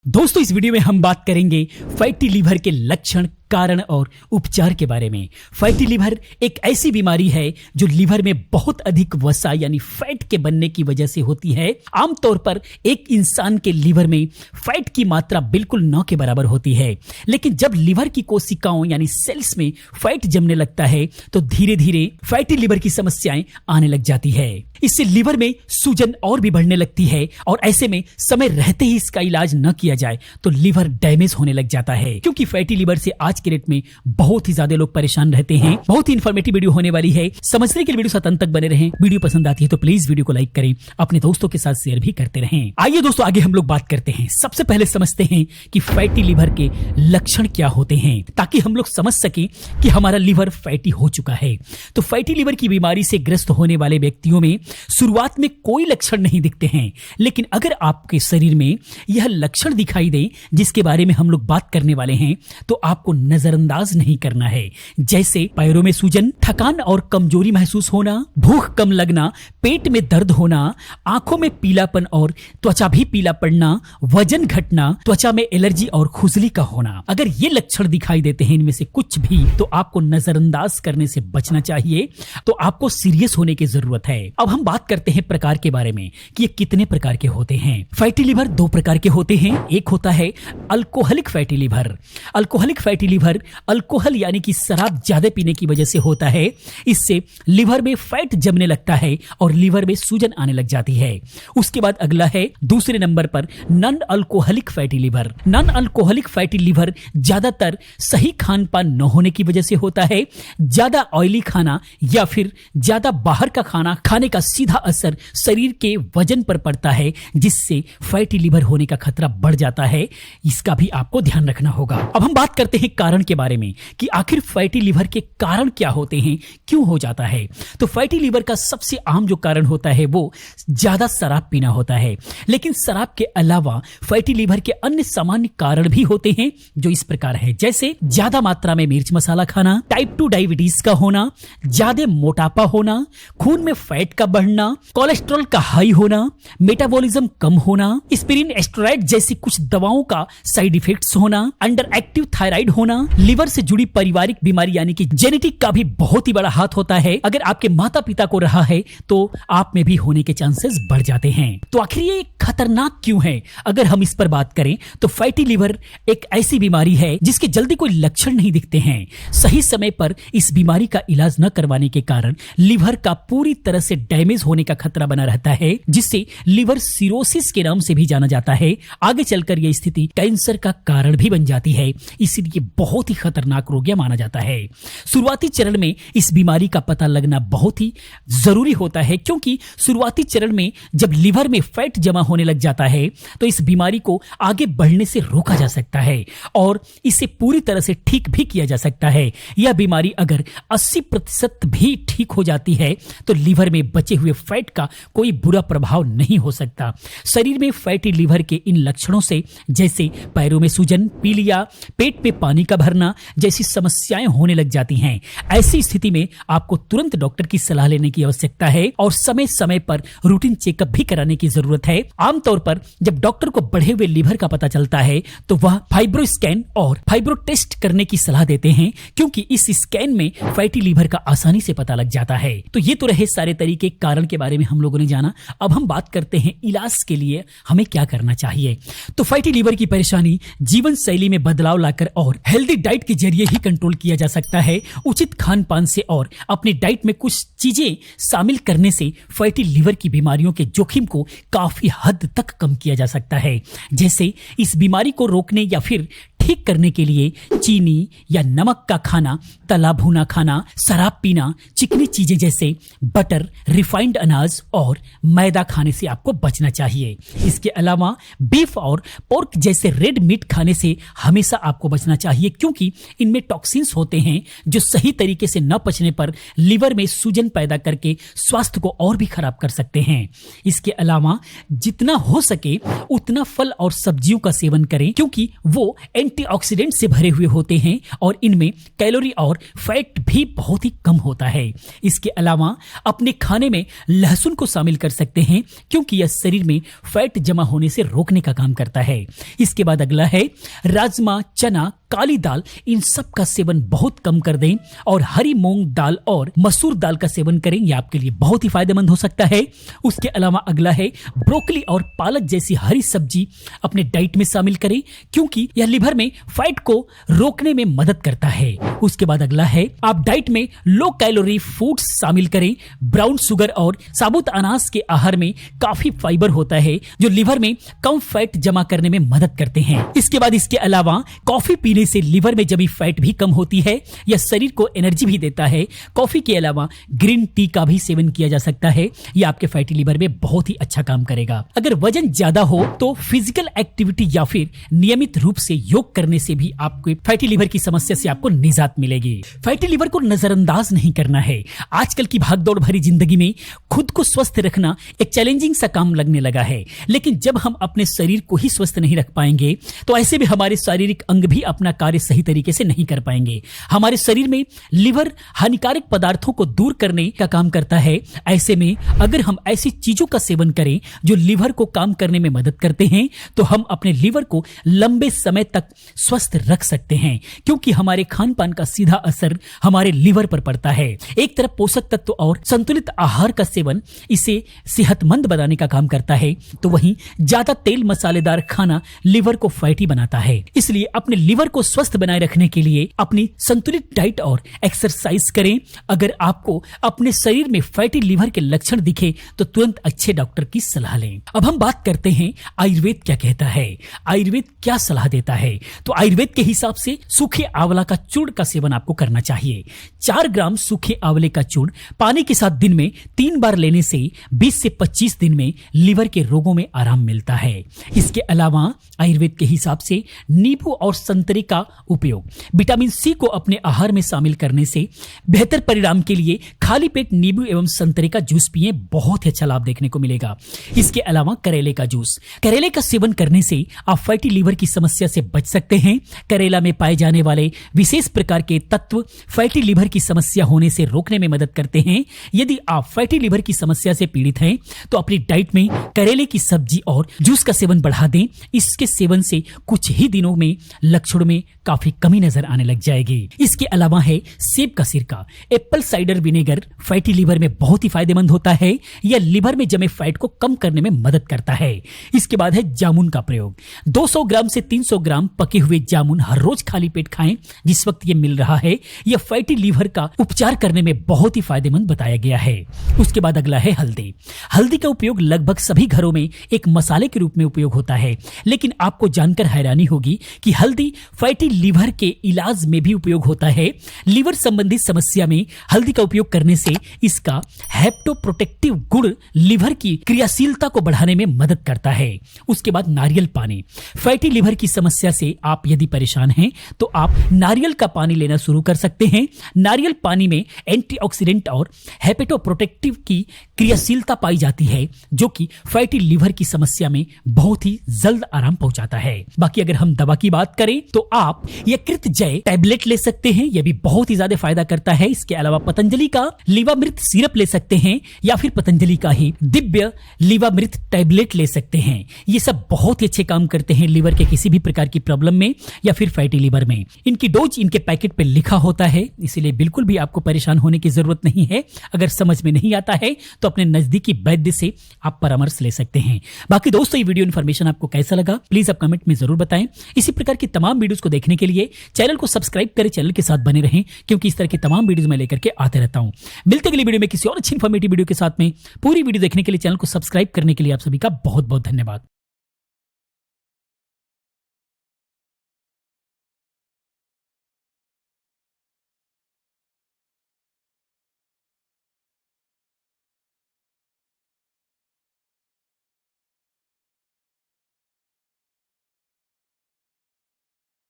दोस्तों, इस वीडियो में हम बात करेंगे फैटी लीवर के लक्षण, कारण और उपचार के बारे में। फैटी लीवर एक ऐसी बीमारी है जो लीवर में बहुत अधिक वसा यानी फैट के बनने की वजह से होती है। आमतौर पर एक इंसान के लीवर में फैट की मात्रा बिल्कुल 9 के बराबर होती है, लेकिन जब लीवर की कोशिकाओं यानी सेल्स में फैट जमने लगता है तो धीरे धीरे फैटी लीवर की समस्याएं आने लग जाती है। इससे लीवर में सूजन और भी बढ़ने लगती है और ऐसे में समय रहते ही इसका इलाज न किया जाए तो लीवर डैमेज होने लग जाता है। क्योंकि फैटी लीवर से आज के डेट में बहुत ही ज्यादा लोग परेशान रहते हैं। बहुत ही इन्फॉर्मेटिव वीडियो होने वाली है, समझने के लिए वीडियो साथ अंत तक बने रहें। वीडियो पसंद आती है तो प्लीज वीडियो को लाइक करें, अपने दोस्तों के साथ शेयर भी करते रहें। आइए दोस्तों, आगे हम लोग बात करते हैं। सबसे पहले समझते हैं कि फैटी लीवर के लक्षण क्या होते हैं, ताकि हम लोग समझ सकें कि हमारा लीवर फैटी हो चुका है। तो फैटी लीवर की बीमारी से ग्रस्त होने वाले व्यक्तियों में शुरुआत में कोई लक्षण नहीं दिखते हैं, लेकिन अगर आपके शरीर में यह लक्षण दिखाई दे जिसके बारे में हम लोग बात करने वाले हैं, तो आपको नजरअंदाज नहीं करना है। जैसे पैरों में सूजन, थकान और कमजोरी महसूस होना, भूख कम लगना, पेट में दर्द होना, आंखों में पीलापन और त्वचा भी पीला पड़ना, वजन घटना, त्वचा में एलर्जी और खुजली का होना। अगर ये लक्षण दिखाई देते हैं इनमें से कुछ भी, तो आपको नजरअंदाज करने से बचना चाहिए, तो आपको सीरियस होने की जरूरत है। अब हम बात करते हैं प्रकार के बारे में कि ये कितने प्रकार के होते हैं। फैटी लीवर 2 प्रकार के होते हैं। एक होता है alcoholic fatty liver. Alcoholic fatty liver alcohol यानी कि शराब ज्यादा पीने की वजह से होता है। इससे लीवर में फैट जमने लगता है और लीवर में सूजन आने लग जाती है। उसके बाद अगला है दूसरे नंबर पर non alcoholic fatty liver. Non alcoholic fatty liver ज्यादातर सही खान पान न होने की वजह से होता है। ज्यादा ऑयली खाना या फिर ज्यादा बाहर का खाना खाने का सीधा असर शरीर के वजन पर पड़ता है, जिससे फैटी लीवर होने का खतरा बढ़ जाता है। इसका भी आपको ध्यान रखना होगा। अब हम बात करते हैं कारण के बारे में कि आखिर फैटी लीवर के कारण क्या होते हैं, क्यों हो जाता है। तो फैटी लीवर का सबसे आम जो कारण होता है वो ज्यादा शराब पीना होता है, लेकिन शराब के अलावा फैटी लीवर के अन्य सामान्य कारण भी होते हैं जो इस प्रकार है। जैसे ज्यादा मात्रा में मिर्च मसाला खाना, टाइप 2 डायबिटीज का होना, ज्यादा मोटापा होना, खून में फैट का बढ़ना, कोलेस्ट्रॉल का हाई होना, मेटाबॉलिज्म कम होना, एस्पिरिन, स्टेरॉइड जैसी कुछ दवाओं का साइड इफेक्ट्स होना, अंडर एक्टिव थायराइड होना, लीवर से जुड़ी पारिवारिक बीमारी यानी कि जेनेटिक का भी बहुत ही बड़ा हाथ होता है। अगर आपके माता पिता को रहा है तो आप में भी होने के चांसेस बढ़ जाते हैं। तो आखिर ये खतरनाक क्यों है? अगर हम इस पर बात करें तो फैटी लीवर एक ऐसी बीमारी है जिसके जल्दी कोई लक्षण नहीं दिखते हैं। सही समय पर इस बीमारी का इलाज न करवाने के कारण लीवर का पूरी तरह से डैमेज होने का खतरा बना रहता है, जिससे लीवर सिरोसिस के नाम से भी जाना जाता है। आगे चलकर यह स्थिति कैंसर का कारण भी बन जाती है, इसलिए बहुत ही खतरनाक रोग माना जाता है। शुरुआती चरण में इस बीमारी का पता लगना बहुत ही जरूरी होता है, क्योंकि शुरुआती चरण में जब लीवर में फैट जमा होने लग जाता है तो इस बीमारी को आगे बढ़ने से रोका जा सकता है और इसे पूरी तरह से ठीक भी किया जा सकता है। यह बीमारी अगर 80% भी ठीक हो जाती है तो लीवर में बचे हुए फैट का कोई बुरा प्रभाव नहीं हो सकता। शरीर में फैटी लीवर के इन लक्षणों से जैसे पैरों में सूजन, पीलिया, पेट में पानी का भरना जैसी समस्याएं होने लग जाती हैं। ऐसी स्थिति में आपको तुरंत डॉक्टर की सलाह लेने की आवश्यकता है और समय समय पर रूटीन चेकअप भी कराने की जरूरत है। आमतौर पर जब डॉक्टर को बढ़े हुए लीवर का पता चलता है तो वह फाइब्रो स्कैन और फाइब्रो टेस्ट करने की सलाह देते हैं, क्योंकि इस स्कैन में फैटी लीवर का आसानी से पता लग जाता है। तो ये तो रहे सारे तरीके कारण के बारे में हम लोगों ने जाना। अब हम बात करते हैं इलाज के लिए हमें क्या करना चाहिए। तो फैटी लीवर की परेशानी जीवन शैली में बदलाव लाकर और हेल्दी डाइट के जरिए ही कंट्रोल किया जा सकता है। उचित खान पान से और अपनी डाइट में कुछ चीजें शामिल करने से फैटी लीवर की बीमारियों के जोखिम को काफी हद तक कम किया जा सकता है। जैसे इस बीमारी को रोकने या फिर ठीक करने के लिए चीनी या नमक का खाना, तला भुना खाना, शराब पीना, चिकनी चीजें जैसे बटर, रिफाइंड अनाज और मैदा खाने से आपको बचना चाहिए। इसके अलावा बीफ और पोर्क जैसे रेड मीट खाने से हमेशा आपको बचना चाहिए, क्योंकि इनमें टॉक्सिन्स होते हैं जो सही तरीके से न पचने पर लीवर में सूजन पैदा करके स्वास्थ्य को और भी खराब कर सकते हैं। इसके अलावा जितना हो सके उतना फल और सब्जियों का सेवन करें, क्योंकि वो एंटीऑक्सीडेंट से भरे हुए होते हैं और इनमें कैलोरी और फैट भी बहुत ही कम होता है। इसके अलावा अपने खाने में लहसुन को शामिल कर सकते हैं क्योंकि यह शरीर में फैट जमा होने से रोकने का काम करता है। इसके बाद अगला है राजमा, चना, काली दाल, इन सब का सेवन बहुत कम कर दें और हरी मूंग दाल और मसूर दाल का सेवन करें, यह आपके लिए बहुत ही फायदेमंद हो सकता है। उसके अलावा अगला है ब्रोकली और पालक जैसी हरी सब्जी अपने डाइट में शामिल करें क्योंकि यह लिवर में फैट को रोकने में मदद करता है। उसके बाद अगला है आप डाइट में लो कैलोरी फूड्स शामिल करें। ब्राउन शुगर और साबुत अनाज के आहार में काफी फाइबर होता है जो लिवर में कम फैट जमा करने में मदद करते हैं। इसके बाद इसके अलावा कॉफी पीने से लिवर में जमी फैट भी कम होती है। यह शरीर को एनर्जी भी देता है। कॉफी के अलावा ग्रीन टी का भी सेवन किया जा सकता है। यह आपके फैटी लिवर में बहुत ही अच्छा काम करेगा। अगर वजन ज्यादा हो तो फिजिकल एक्टिविटी या फिर नियमित रूप से योग करने से भी आपको फैटी लिवर की समस्या से आपको निजात मिलेगी। फैटी लिवर को नजरअंदाज नहीं करना है। आजकल की भागदौड़ भरी जिंदगी में खुद को स्वस्थ रखना एक चैलेंजिंग सा काम लगने लगा है, लेकिन जब हम अपने शरीर को ही स्वस्थ नहीं रख पाएंगे तो ऐसे भी हमारे शारीरिक अंग भी अपना कार्य सही तरीके से नहीं कर पाएंगे। हमारे शरीर में लिवर हानिकारक पदार्थों को दूर करने का काम करता है। ऐसे में अगर हम ऐसी चीजों का सेवन करें जो लिवर को काम करने में मदद करते हैं तो हम अपने लिवर को लंबे समय तक स्वस्थ रख सकते हैं क्योंकि हमारे खान पान का सीधा असर हमारे लिवर पर पड़ता है। एक तरफ पोषक तत्व और संतुलित आहार का सेवन इसे सेहतमंद बनाने का काम करता है, तो वहीं ज्यादा तेल मसालेदार खाना लिवर को फैटी बनाता है। इसलिए अपने लिवर को स्वस्थ बनाए रखने के लिए अपनी संतुलित डाइट और एक्सरसाइज करें। अगर आपको अपने शरीर में फैटी लिवर के लक्षण दिखे तो तुरंत अच्छे डॉक्टर की सलाह लें। अब हम बात करते हैं आयुर्वेद क्या कहता है, आयुर्वेद क्या सलाह देता है। तो आयुर्वेद के हिसाब से सूखे आंवला का चूर्ण का सेवन आपको करना चाहिए। 4 ग्राम सूखे आंवले का चूर्ण पानी के साथ दिन में 3 बार लेने से 20 से 25 दिन में लिवर के रोगों में आराम मिलता है। इसके अलावा आयुर्वेद के हिसाब से नींबू और संतरे का उपयोग, विटामिन सी को अपने आहार में शामिल करने से बेहतर परिणाम के लिए खाली पेट नींबू एवं संतरे का जूस पिए, बहुत ही अच्छा लाभ देखने को मिलेगा। इसके अलावा करेले का जूस, करेले का सेवन करने से आप फैटी लिवर की समस्या से बच सकते हैं। करेला में पाए जाने वाले विशेष प्रकार के तत्व फैटी लिवर की समस्या होने से रोकने में मदद करते हैं। यदि आप फैटी लिवर की समस्या से पीड़ित हैं तो अपनी डाइट में करेले की सब्जी और जूस का सेवन बढ़ा दें। इसके सेवन से कुछ ही दिनों में लक्षणों में काफी कमी नजर आने लग जाएगी। इसके अलावा है सेब का सिरका, Apple cider vinegar fatty liver में बहुत ही फायदेमंद होता है। यह लिवर में जमे फैट को कम करने में मदद करता है। इसके बाद है जामुन का प्रयोग। 200 ग्राम से 300 ग्राम पके हुए जामुन हर रोज खाली पेट खाएं जिस वक्त ये मिल रहा है। यह फैटी लिवर का उपचार करने में बहुत ही फायदेमंद बताया गया है। उसके बाद अगला है हल्दी। हल्दी का उपयोग लगभग सभी घरों में एक मसाले के रूप में उपयोग होता है, लेकिन आपको जानकर हैरानी होगी कि हल्दी फैटी लिवर के इलाज में भी उपयोग होता है। लिवर संबंधी समस्या में हल्दी का उपयोग करने से इसका हेप्टोप्रोटेक्टिव गुण लिवर की क्रियाशीलता को बढ़ाने में मदद करता है। उसके बाद नारियल पानी, फैटी लिवर की समस्या से आप यदि परेशान हैं तो आप नारियल का पानी लेना शुरू कर सकते हैं। नारियल पानी में एंटीऑक्सीडेंट और हेपेटोप्रोटेक्टिव की क्रियाशीलता पाई जाती है जो कि फैटी लिवर की समस्या में बहुत ही जल्द आराम पहुंचाता है। बाकी अगर हम दवा की बात करें तो आप यकृत जय टैबलेट ले सकते हैं, यह भी बहुत ही ज्यादा फायदा करता है। इसके अलावा पतंजलि का लीवामृत सिरप ले सकते हैं या फिर पतंजलि का ही दिव्य लीवामृत टैबलेट ले सकते हैं। ये सब बहुत ही अच्छे काम करते हैं लिवर के किसी भी प्रकार की प्रॉब्लम में या फिर फैटी लिवर में। इनकी डोज इनके पैकेट पे लिखा होता है, इसीलिए बिल्कुल भी आपको परेशान होने की जरूरत नहीं है। अगर समझ में नहीं आता है तो अपने नजदीकी वैद्य से आप परामर्श ले सकते हैं। बाकी दोस्तों ये वीडियो इन्फॉर्मेशन आपको कैसा लगा प्लीज आप कमेंट में जरूर बताएं। इसी प्रकार की तमाम वीडियोस को देखने के लिए चैनल को सब्सक्राइब करें, चैनल के साथ बने रहें क्योंकि इस तरह की तमाम वीडियोस मैं लेकर के आते रहता हूं। मिलते अगली वीडियो में किसी और अच्छी इन्फॉर्मेटिव वीडियो के साथ में। पूरी वीडियो देखने के लिए चैनल को सब्सक्राइब करने के लिए आप सभी का बहुत बहुत धन्यवाद।